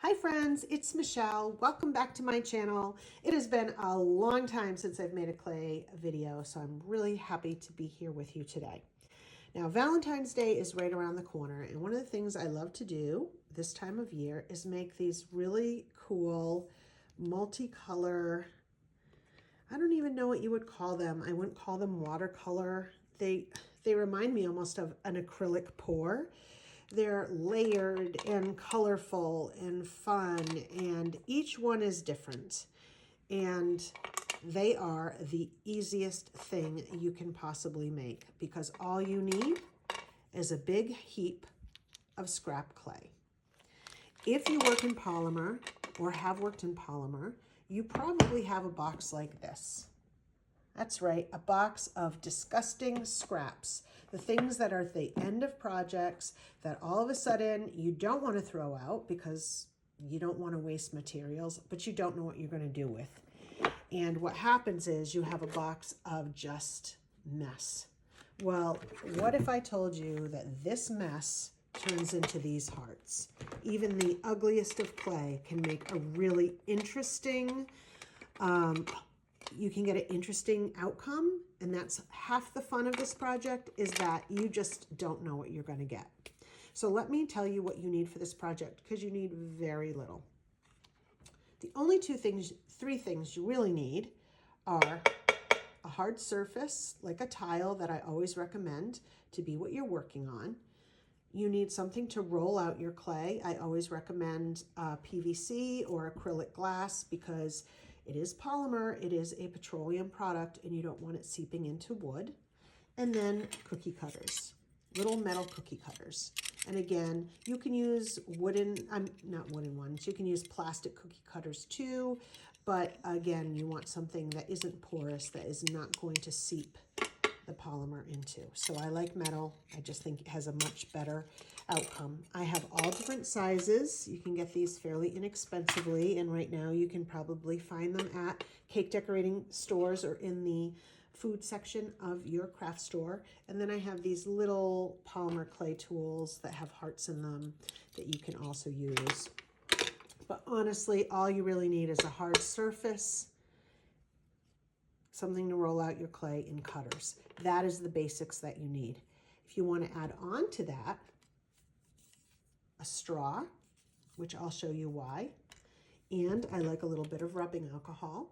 Hi friends, it's Michelle. Welcome back to my channel. It has been a long time since I've made a clay video, so I'm really happy to be here with you today. Now, Valentine's Day is right around the corner, and one of the things I love to do this time of year is make these really cool multicolor, I don't even know what you would call them. I wouldn't call them watercolor. They remind me almost of an acrylic pour. They're layered and colorful and fun, and each one is different. And they are the easiest thing you can possibly make because all you need is a big heap of scrap clay. If you work in polymer or have worked in polymer, you probably have a box like this. That's right, a box of disgusting scraps. The things that are at the end of projects that all of a sudden you don't want to throw out because you don't want to waste materials, but you don't know what you're going to do with. And what happens is you have a box of just mess. Well, what if I told you that this mess turns into these hearts? Even the ugliest of clay can make a really interesting you can get an interesting outcome, and that's half the fun of this project, is that you just don't know what you're going to get. So let me tell you what you need for this project, because you need very little. The only three things you really need are a hard surface, like a tile that I always recommend to be what you're working on. You need something to roll out your clay. I always recommend PVC or acrylic glass because it is polymer, it is a petroleum product, and you don't want it seeping into wood. And then cookie cutters, little metal cookie cutters. And again, you can use not wooden ones, you can use plastic cookie cutters too, but again, you want something that isn't porous, that is not going to seep the polymer into. So I like metal. I just think it has a much better outcome. I have all different sizes. You can get these fairly inexpensively, and right now you can probably find them at cake decorating stores or in the food section of your craft store. And then I have these little polymer clay tools that have hearts in them that you can also use. But honestly, all you really need is a hard surface, something to roll out your clay, in cutters. That is the basics that you need. If you want to add on to that, a straw, which I'll show you why, and I like a little bit of rubbing alcohol.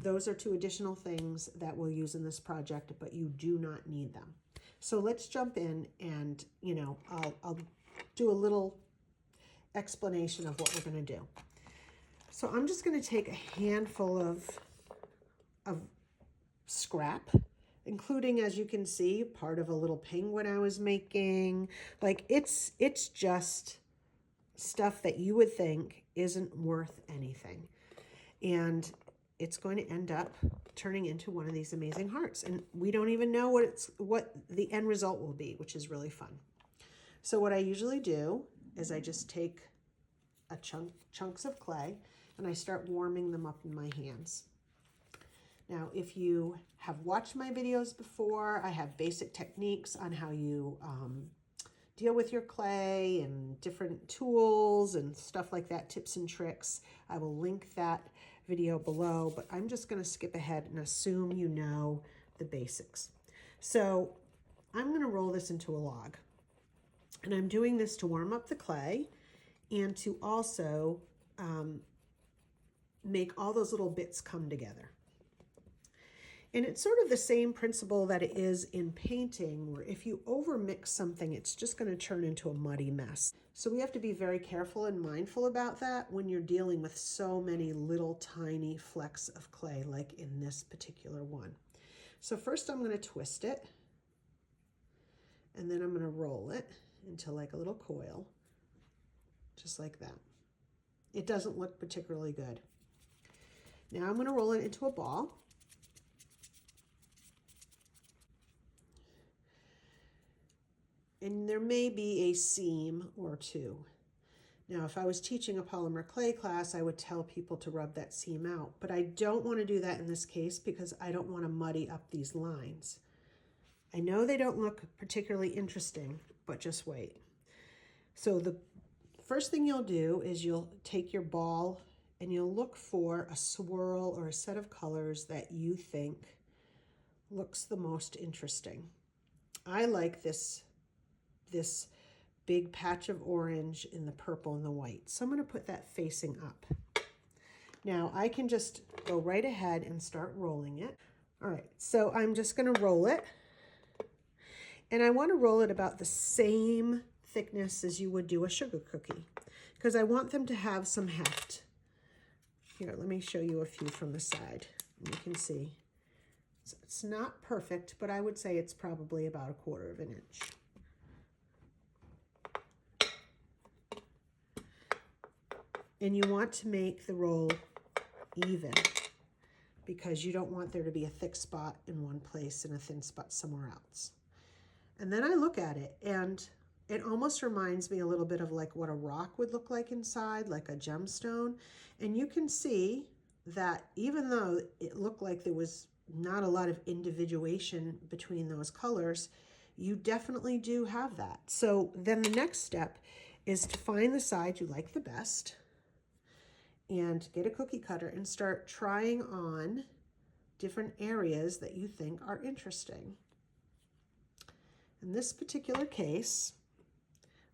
Those are two additional things that we'll use in this project, but you do not need them. So let's jump in and, I'll do a little explanation of what we're going to do. So I'm just going to take a handful of scrap, including, as you can see, part of a little penguin I was making. Like it's just stuff that you would think isn't worth anything. And it's going to end up turning into one of these amazing hearts. And we don't even know what the end result will be, which is really fun. So what I usually do is I just take chunks of clay and I start warming them up in my hands. Now, if you have watched my videos before, I have basic techniques on how you deal with your clay and different tools and stuff like that, tips and tricks. I will link that video below, but I'm just going to skip ahead and assume you know the basics. So I'm going to roll this into a log, and I'm doing this to warm up the clay and to also make all those little bits come together. And it's sort of the same principle that it is in painting, where if you overmix something, it's just going to turn into a muddy mess. So we have to be very careful and mindful about that when you're dealing with so many little tiny flecks of clay, like in this particular one. So first I'm going to twist it, and then I'm going to roll it into like a little coil, just like that. It doesn't look particularly good. Now I'm going to roll it into a ball. And there may be a seam or two. Now, if I was teaching a polymer clay class, I would tell people to rub that seam out, but I don't want to do that in this case because I don't want to muddy up these lines. I know they don't look particularly interesting, but just wait. So the first thing you'll do is you'll take your ball and you'll look for a swirl or a set of colors that you think looks the most interesting. I like this big patch of orange in the purple and the white. So I'm going to put that facing up. Now I can just go right ahead and start rolling it. All right, so I'm just going to roll it. And I want to roll it about the same thickness as you would do a sugar cookie, because I want them to have some heft. Here, let me show you a few from the side. You can see. So it's not perfect, but I would say it's probably about 1/4 of an inch. And you want to make the roll even, because you don't want there to be a thick spot in one place and a thin spot somewhere else. And then I look at it, and it almost reminds me a little bit of like what a rock would look like inside, like a gemstone. And you can see that even though it looked like there was not a lot of individuation between those colors, you definitely do have that. So then the next step is to find the side you like the best and get a cookie cutter and start trying on different areas that you think are interesting. In this particular case,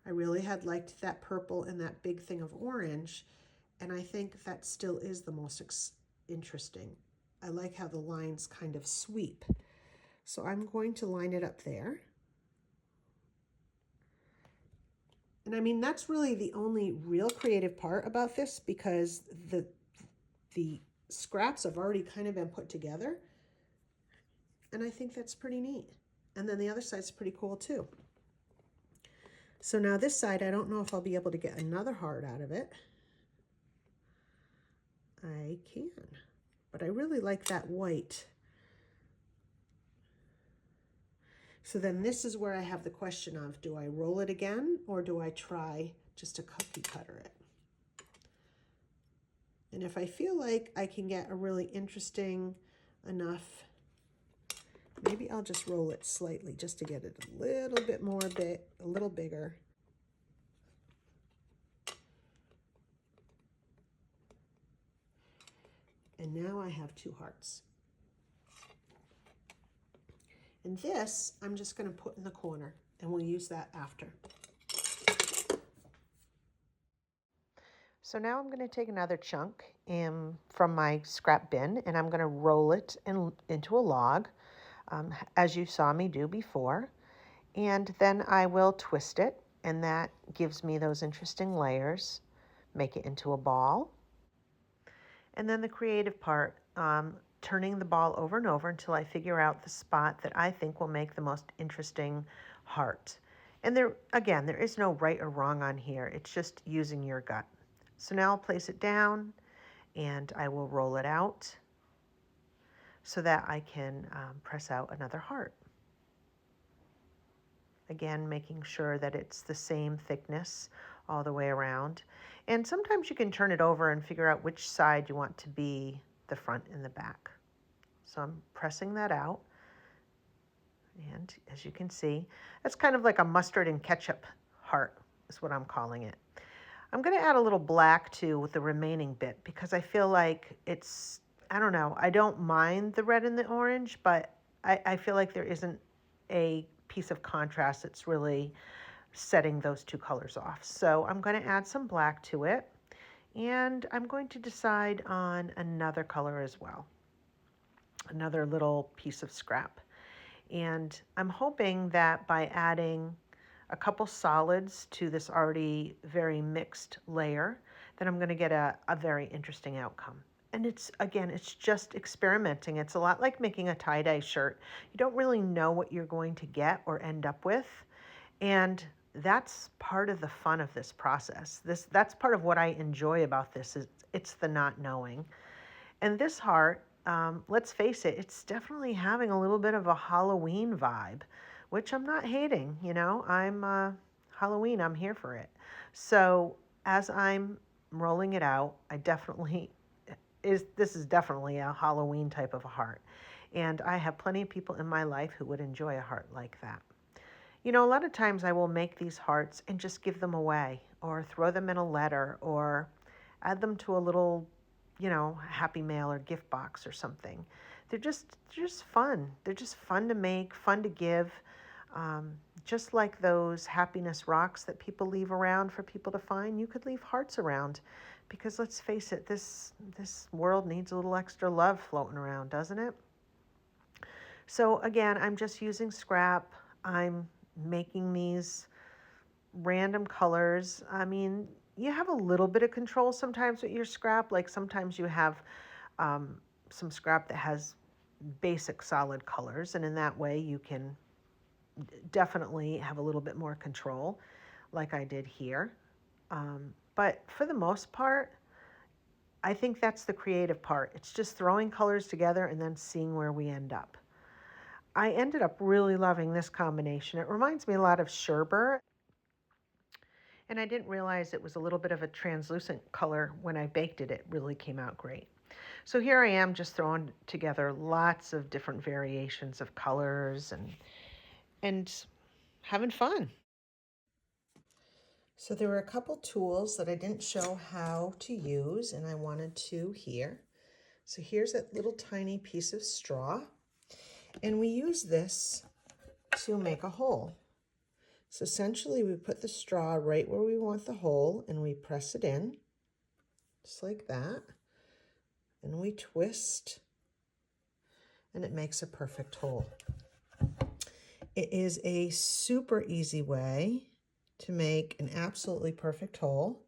I really had liked that purple and that big thing of orange, and I think that still is the most interesting. I like how the lines kind of sweep. So I'm going to line it up there. And I mean, that's really the only real creative part about this, because the scraps have already kind of been put together. And I think that's pretty neat. And then the other side's pretty cool too. So now this side, I don't know if I'll be able to get another heart out of it. I can, but I really like that white. So then this is where I have the question of, do I roll it again or do I try just to cookie cutter it? And if I feel like I can get a really interesting enough, maybe I'll just roll it slightly just to get it a little bit more a little bigger. And now I have 2 hearts. And this, I'm just going to put in the corner, and we'll use that after. So now I'm going to take another chunk from my scrap bin, and I'm going to roll it into a log, as you saw me do before. And then I will twist it, and that gives me those interesting layers. Make it into a ball. And then the creative part, turning the ball over and over until I figure out the spot that I think will make the most interesting heart. And there is no right or wrong on here. It's just using your gut. So now I'll place it down, and I will roll it out so that I can press out another heart. Again, making sure that it's the same thickness all the way around. And sometimes you can turn it over and figure out which side you want to be the front and the back. So I'm pressing that out. And as you can see, that's kind of like a mustard and ketchup heart is what I'm calling it. I'm going to add a little black too with the remaining bit, because I feel like it's, I don't know, I don't mind the red and the orange, but I feel like there isn't a piece of contrast that's really setting those 2 colors off. So I'm going to add some black to it, and I'm going to decide on another color as well, another little piece of scrap. And I'm hoping that by adding a couple solids to this already very mixed layer, that I'm going to get a very interesting outcome. And it's just experimenting. It's a lot like making a tie-dye shirt. You don't really know what you're going to get or end up with. And that's part of the fun of this process. That's part of what I enjoy about this, is it's the not knowing. And this heart, let's face it, it's definitely having a little bit of a Halloween vibe, which I'm not hating. You know, I'm Halloween, I'm here for it. So as I'm rolling it out, this is definitely a Halloween type of a heart. And I have plenty of people in my life who would enjoy a heart like that. You know, a lot of times I will make these hearts and just give them away. or throw them in a letter, or add them to a little, Happy Mail or gift box or something. They're just fun. They're just fun to make, fun to give. Just like those happiness rocks that people leave around for people to find, you could leave hearts around, because let's face it, this world needs a little extra love floating around, doesn't it? So again, I'm just using scrap. I'm making these random colors. I mean, you have a little bit of control sometimes with your scrap. Like sometimes you have some scrap that has basic solid colors, and in that way you can definitely have a little bit more control, like I did here. But for the most part, I think that's the creative part. It's just throwing colors together and then seeing where we end up. I ended up really loving this combination. It reminds me a lot of sherbet, and I didn't realize it was a little bit of a translucent color. When I baked it, it really came out great. So here I am just throwing together lots of different variations of colors and having fun. So there were a couple tools that I didn't show how to use, and I wanted to here. So here's that little tiny piece of straw, and we use this to make a hole. So essentially we put the straw right where we want the hole, and we press it in, just like that, and we twist, and it makes a perfect hole. It is a super easy way to make an absolutely perfect hole.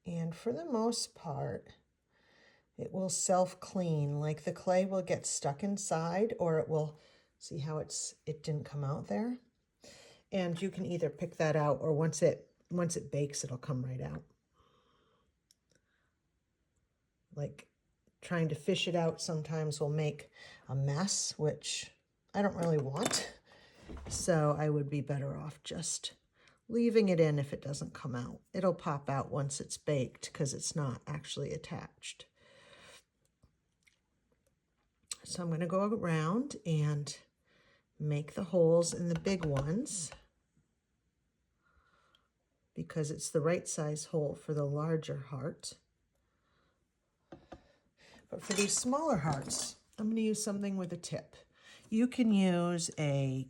And for the most part, it will self-clean. Like the clay will get stuck inside, or it will, see how it didn't come out there? And you can either pick that out, or once it bakes, it'll come right out. Like trying to fish it out sometimes will make a mess, which I don't really want. So I would be better off just leaving it in if it doesn't come out. It'll pop out once it's baked because it's not actually attached. So I'm going to go around and make the holes in the big ones, because it's the right size hole for the larger heart. But for these smaller hearts, I'm going to use something with a tip. You can use a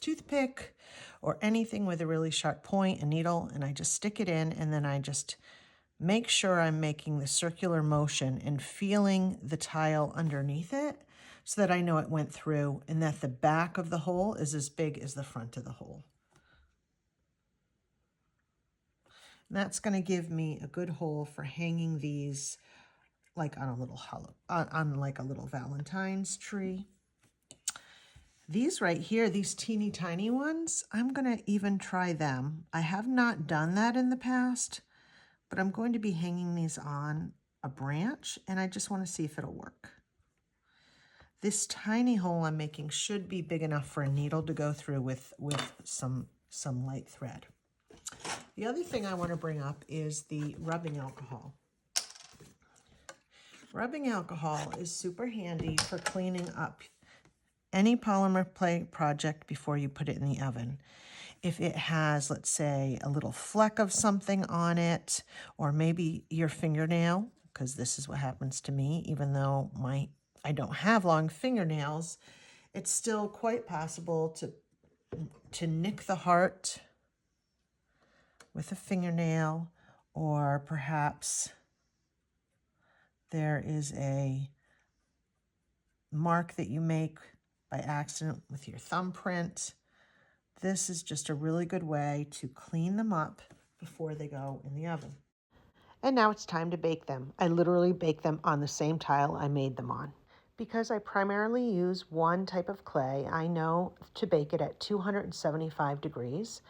toothpick or anything with a really sharp point, a needle, and I just stick it in, and then I just make sure I'm making the circular motion and feeling the tile underneath it so that I know it went through and that the back of the hole is as big as the front of the hole. And that's going to give me a good hole for hanging these like on a little on like a little Valentine's tree. These right here, these teeny tiny ones, I'm going to even try them. I have not done that in the past, but I'm going to be hanging these on a branch, and I just want to see if it'll work. This tiny hole I'm making should be big enough for a needle to go through with some light thread. The other thing I want to bring up is the rubbing alcohol. Rubbing alcohol is super handy for cleaning up any polymer clay project before you put it in the oven. If it has, let's say, a little fleck of something on it, or maybe your fingernail, because this is what happens to me, even though I don't have long fingernails, it's still quite possible to nick the heart with a fingernail, or perhaps there is a mark that you make by accident with your thumbprint. This is just a really good way to clean them up before they go in the oven. And now it's time to bake them. I literally bake them on the same tile I made them on. Because I primarily use one type of clay, I know to bake it at 275 degrees,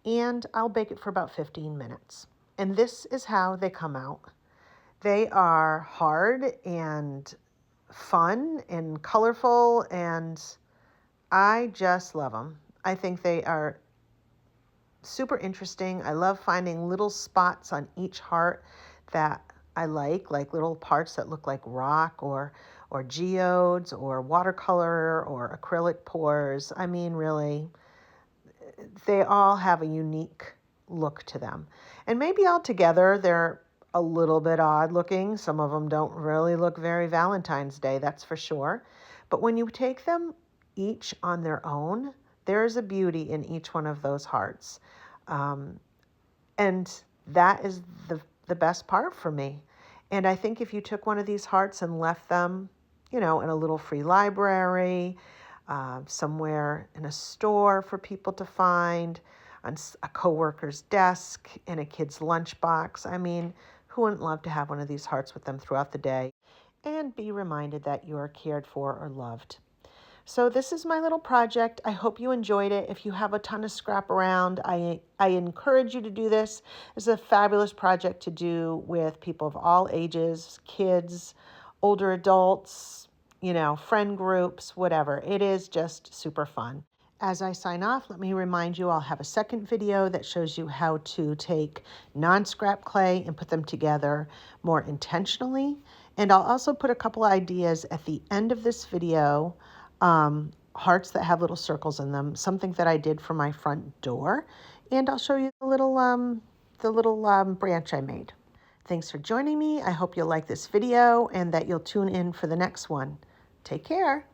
and I'll bake it for about 15 minutes. And this is how they come out. They are hard and fun and colorful, and I just love them. I think they are super interesting. I love finding little spots on each heart that I like little parts that look like rock or or geodes or watercolor or acrylic pours. I mean, really, they all have a unique look to them. And maybe all together they're a little bit odd looking. Some of them don't really look very Valentine's Day, that's for sure. But when you take them each on their own, there's a beauty in each one of those hearts. And that is the best part for me. And I think if you took one of these hearts and left them, you know, in a little free library, somewhere in a store for people to find, on a coworker's desk, in a kid's lunchbox. I mean, who wouldn't love to have one of these hearts with them throughout the day and be reminded that you are cared for or loved? So this is my little project. I hope you enjoyed it. If you have a ton of scrap around, I encourage you to do this. It's a fabulous project to do with people of all ages, kids, older adults, you know, friend groups, whatever. It is just super fun. As I sign off, let me remind you, I'll have a second video that shows you how to take non-scrap clay and put them together more intentionally. And I'll also put a couple of ideas at the end of this video, hearts that have little circles in them, something that I did for my front door. And I'll show you the little branch I made. Thanks for joining me. I hope you'll like this video and that you'll tune in for the next one. Take care.